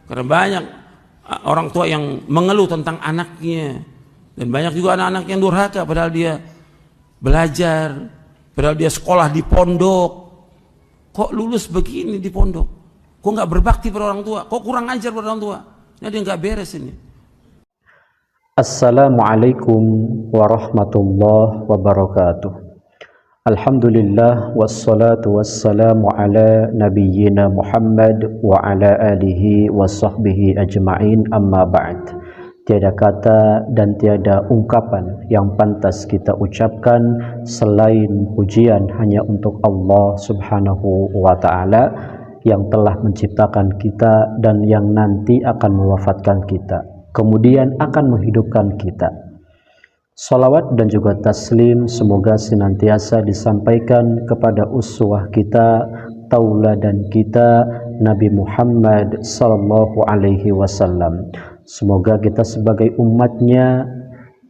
Karena banyak orang tua yang mengeluh tentang anaknya, dan banyak juga anak-anak yang durhaka padahal dia belajar, padahal dia sekolah di pondok. Kok lulus begini di pondok? Kok nggak berbakti pada orang tua? Kok kurang ajar pada orang tua? Ini dia nggak beres ini. Assalamualaikum warahmatullahi wabarakatuh. Alhamdulillah wassalatu wassalamu ala nabiyyina Muhammad wa ala alihi wa sahbihi ajma'in, amma ba'd. Tiada kata dan tiada ungkapan yang pantas kita ucapkan selain pujian hanya untuk Allah subhanahu wa ta'ala yang telah menciptakan kita dan yang nanti akan mewafatkan kita, kemudian akan menghidupkan kita. Salawat dan juga taslim semoga senantiasa disampaikan kepada uswah kita, tauladan kita, Nabi Muhammad sallallahu alaihi wasallam. Semoga kita sebagai umatnya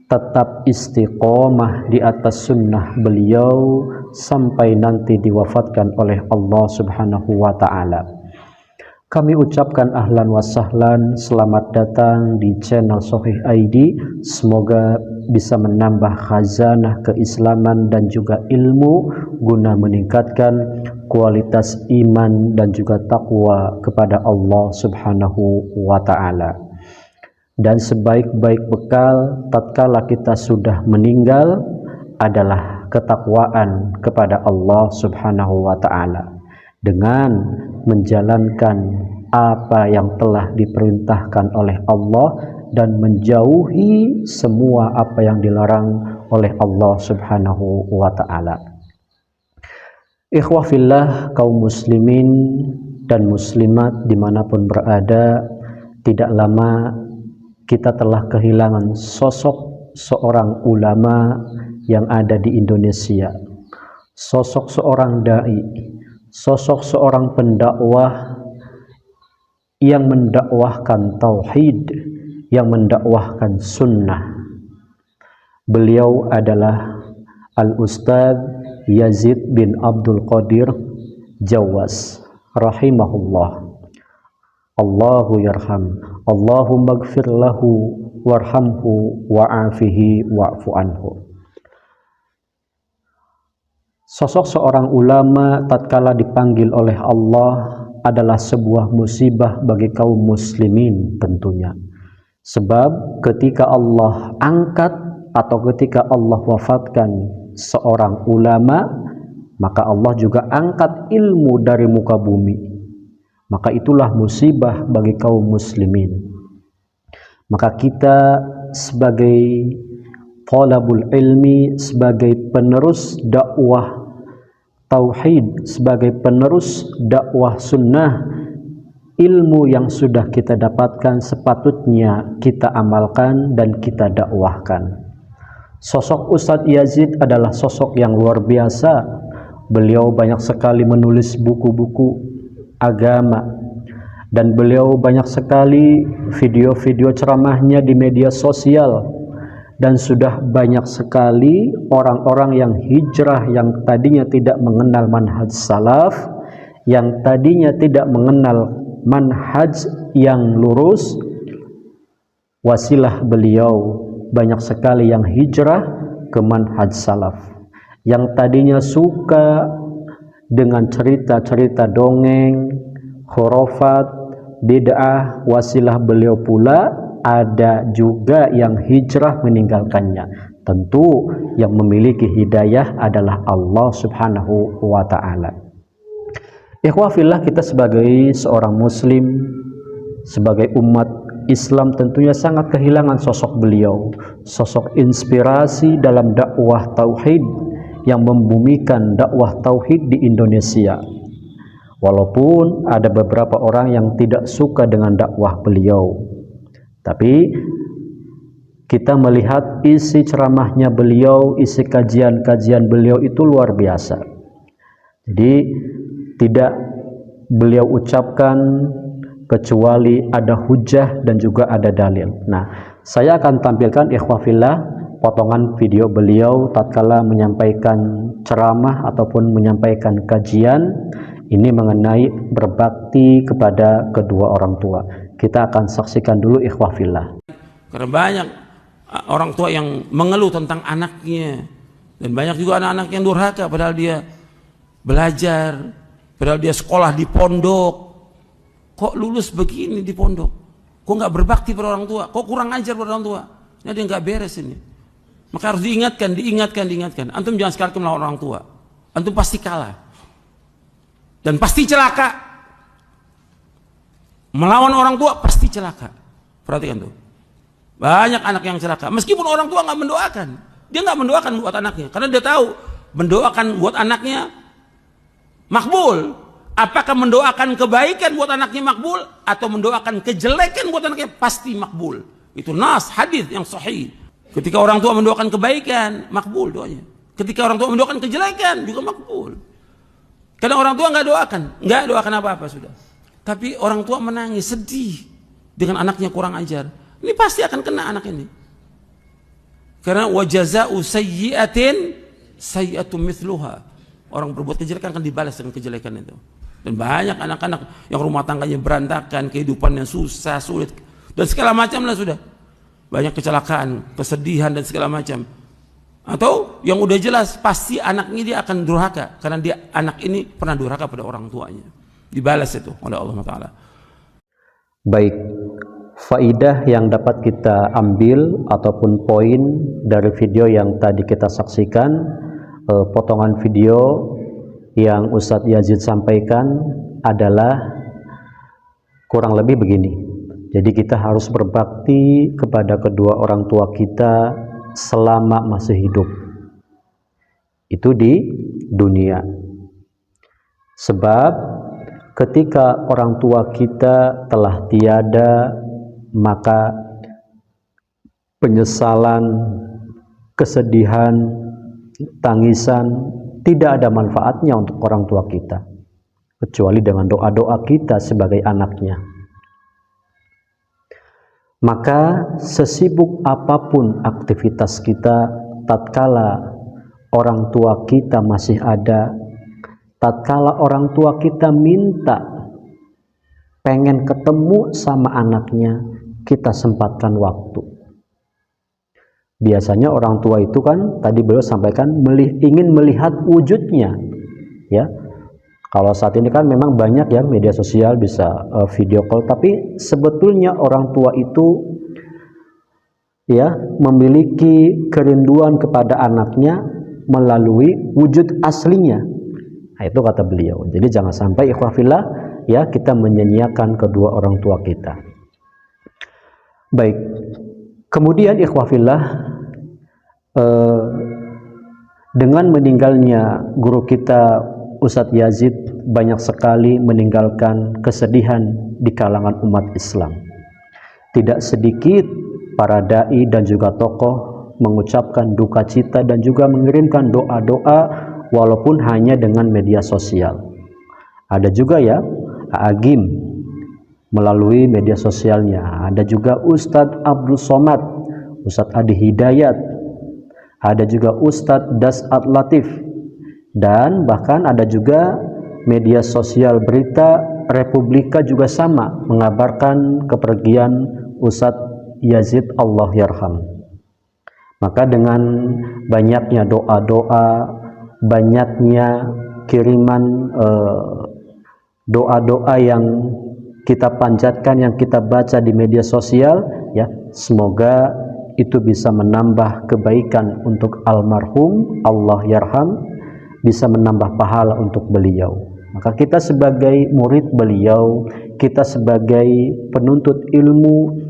tetap istiqomah di atas sunnah beliau sampai nanti diwafatkan oleh Allah subhanahu wa ta'ala. Kami ucapkan ahlan wa sahlan, selamat datang di channel Shahih ID. Semoga bisa menambah khazanah keislaman dan juga ilmu guna meningkatkan kualitas iman dan juga takwa kepada Allah subhanahu wa ta'ala. Dan sebaik-baik bekal tatkala kita sudah meninggal adalah ketakwaan kepada Allah subhanahu wa ta'ala dengan menjalankan apa yang telah diperintahkan oleh Allah dan menjauhi semua apa yang dilarang oleh Allah subhanahu wa ta'ala. Ikhwah fillah, kaum muslimin dan muslimat dimanapun berada, tidak lama kita telah kehilangan sosok seorang ulama yang ada di Indonesia, sosok seorang dai, sosok seorang pendakwah yang mendakwahkan tauhid, yang mendakwahkan sunnah. Beliau adalah Al-Ustadz Yazid bin Abdul Qadir Jawas rahimahullah. Allahu yarham, Allahumma gfir lahu warhamhu wa'afihi wa'fu anhu. Sosok seorang ulama tatkala dipanggil oleh Allah adalah sebuah musibah bagi kaum muslimin tentunya. Sebab ketika Allah angkat atau ketika Allah wafatkan seorang ulama, maka Allah juga angkat ilmu dari muka bumi. Maka itulah musibah bagi kaum muslimin. Maka kita sebagai talabul ilmi, sebagai penerus dakwah tauhid, sebagai penerus dakwah sunnah, ilmu yang sudah kita dapatkan sepatutnya kita amalkan dan kita dakwahkan. Sosok Ustadz Yazid adalah sosok yang luar biasa. Beliau banyak sekali menulis buku-buku agama dan beliau banyak sekali video-video ceramahnya di media sosial. Dan sudah banyak sekali orang-orang yang hijrah, yang tadinya tidak mengenal manhaj salaf, yang tadinya tidak mengenal manhaj yang lurus, wasilah beliau banyak sekali yang hijrah ke manhaj salaf. Yang tadinya suka dengan cerita-cerita dongeng, khurafat, bid'ah, wasilah beliau pula ada juga yang hijrah meninggalkannya. Tentu yang memiliki hidayah adalah Allah subhanahu wa ta'ala. Ikhwah fillah, kita sebagai seorang muslim, sebagai umat Islam tentunya sangat kehilangan sosok beliau, sosok inspirasi dalam dakwah tauhid yang membumikan dakwah tauhid di Indonesia. Walaupun ada beberapa orang yang tidak suka dengan dakwah beliau, tapi kita melihat isi ceramahnya beliau, isi kajian-kajian beliau itu luar biasa. Jadi tidak beliau ucapkan kecuali ada hujah dan juga ada dalil. Nah, saya akan tampilkan ikhwah fillah potongan video beliau tatkala menyampaikan ceramah ataupun menyampaikan kajian Ini mengenai berbakti kepada kedua orang tua. Kita akan saksikan dulu ikhwah fillah. Karena banyak orang tua yang mengeluh tentang anaknya, dan banyak juga anak-anak yang durhaka padahal dia belajar, padahal dia sekolah di pondok. Kok lulus begini di pondok? Kok nggak berbakti pada orang tua? Kok kurang ajar pada orang tua? Ini dia nggak beres ini. Maka harus diingatkan. Antum jangan sekali melawan orang tua. Antum pasti kalah dan pasti celaka. Melawan orang tua pasti celaka. Perhatikan tuh. Banyak anak yang celaka. Meskipun orang tua nggak mendoakan, dia nggak mendoakan buat anaknya, karena dia tahu mendoakan buat anaknya makbul. Apakah mendoakan kebaikan buat anaknya makbul atau mendoakan kejelekan buat anaknya pasti makbul. Itu nas hadis yang sahih. Ketika orang tua mendoakan kebaikan, makbul doanya. Ketika orang tua mendoakan kejelekan, juga makbul. Karena orang tua nggak doakan apa-apa sudah. Tapi orang tua menangis, sedih dengan anaknya kurang ajar. Ini pasti akan kena anak ini. Karena wajaza'u sayyi'atin sayyi'atun mithluha. Orang berbuat kejelekan akan dibalas dengan kejelekan itu. Dan banyak anak-anak yang rumah tangganya berantakan, kehidupannya susah, sulit, dan segala macam lah sudah. Banyak kecelakaan, kesedihan dan segala macam. Atau yang udah jelas pasti anaknya dia akan durhaka, karena dia anak ini pernah durhaka pada orang tuanya. Dibalas itu oleh Allah Ta'ala. Baik, faidah yang dapat kita ambil ataupun poin dari video yang tadi kita saksikan, potongan video yang Ustadz Yazid sampaikan adalah kurang lebih begini. Jadi kita harus berbakti kepada kedua orang tua kita selama masih hidup. Itu di dunia. Sebab ketika orang tua kita telah tiada, maka penyesalan, kesedihan, tangisan tidak ada manfaatnya untuk orang tua kita, kecuali dengan doa-doa kita sebagai anaknya. Maka sesibuk apapun aktivitas kita, tatkala orang tua kita masih ada, tatkala orang tua kita minta pengen ketemu sama anaknya, kita sempatkan waktu. Biasanya orang tua itu kan tadi beliau sampaikan ingin melihat wujudnya, ya. Kalau saat ini kan memang banyak ya media sosial bisa video call, tapi sebetulnya orang tua itu ya memiliki kerinduan kepada anaknya melalui wujud aslinya. Nah, itu kata beliau. Jadi jangan sampai ikhwah fillah ya kita menyia-nyiakan kedua orang tua kita. Baik. Kemudian ikhwah fillah, dengan meninggalnya guru kita Ustadz Yazid, banyak sekali meninggalkan kesedihan di kalangan umat Islam. Tidak sedikit para dai dan juga tokoh mengucapkan duka cita dan juga mengirimkan doa-doa walaupun hanya dengan media sosial. Ada juga ya Agim melalui media sosialnya, ada juga Ustadz Abdul Somad, Ustadz Adi Hidayat, ada juga Ustadz Dasat Latif, dan bahkan ada juga media sosial berita Republika juga sama mengabarkan kepergian Ustadz Yazid Allah Yarham. Maka dengan banyaknya doa-doa, banyaknya kiriman doa-doa yang kita panjatkan, yang kita baca di media sosial, ya, semoga itu bisa menambah kebaikan untuk almarhum Allah Yarham, bisa menambah pahala untuk beliau. Maka kita sebagai murid beliau, kita sebagai penuntut ilmu,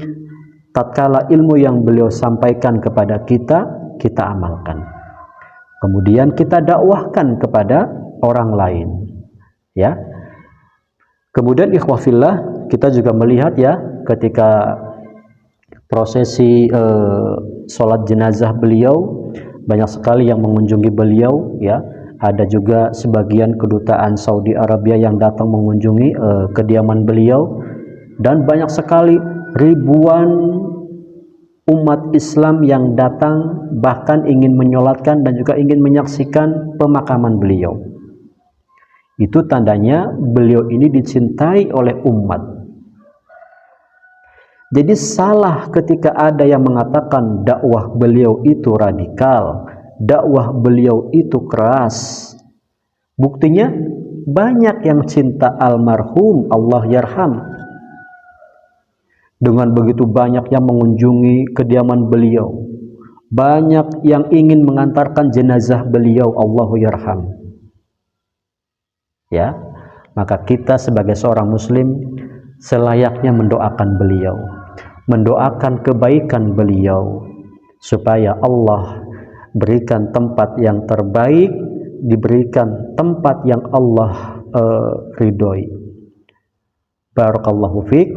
tatkala ilmu yang beliau sampaikan kepada kita, kita amalkan. Kemudian kita dakwahkan kepada orang lain, ya. Kemudian ikhwah fillah, kita juga melihat ya ketika prosesi sholat jenazah beliau, banyak sekali yang mengunjungi beliau, ya. Ada juga sebagian kedutaan Saudi Arabia yang datang mengunjungi kediaman beliau, dan banyak sekali ribuan umat Islam yang datang bahkan ingin menyolatkan dan juga ingin menyaksikan pemakaman beliau. Itu tandanya beliau ini dicintai oleh umat. Jadi salah ketika ada yang mengatakan dakwah beliau itu radikal, dakwah beliau itu keras. Buktinya banyak yang cinta almarhum, Allah yarham. Dengan begitu banyak yang mengunjungi kediaman beliau, banyak yang ingin mengantarkan jenazah beliau, Allah yarham. Ya, maka kita sebagai seorang muslim selayaknya mendoakan beliau, mendoakan kebaikan beliau, supaya Allah berikan tempat yang terbaik, diberikan tempat yang Allah ridhoi. Barakallahu fiik.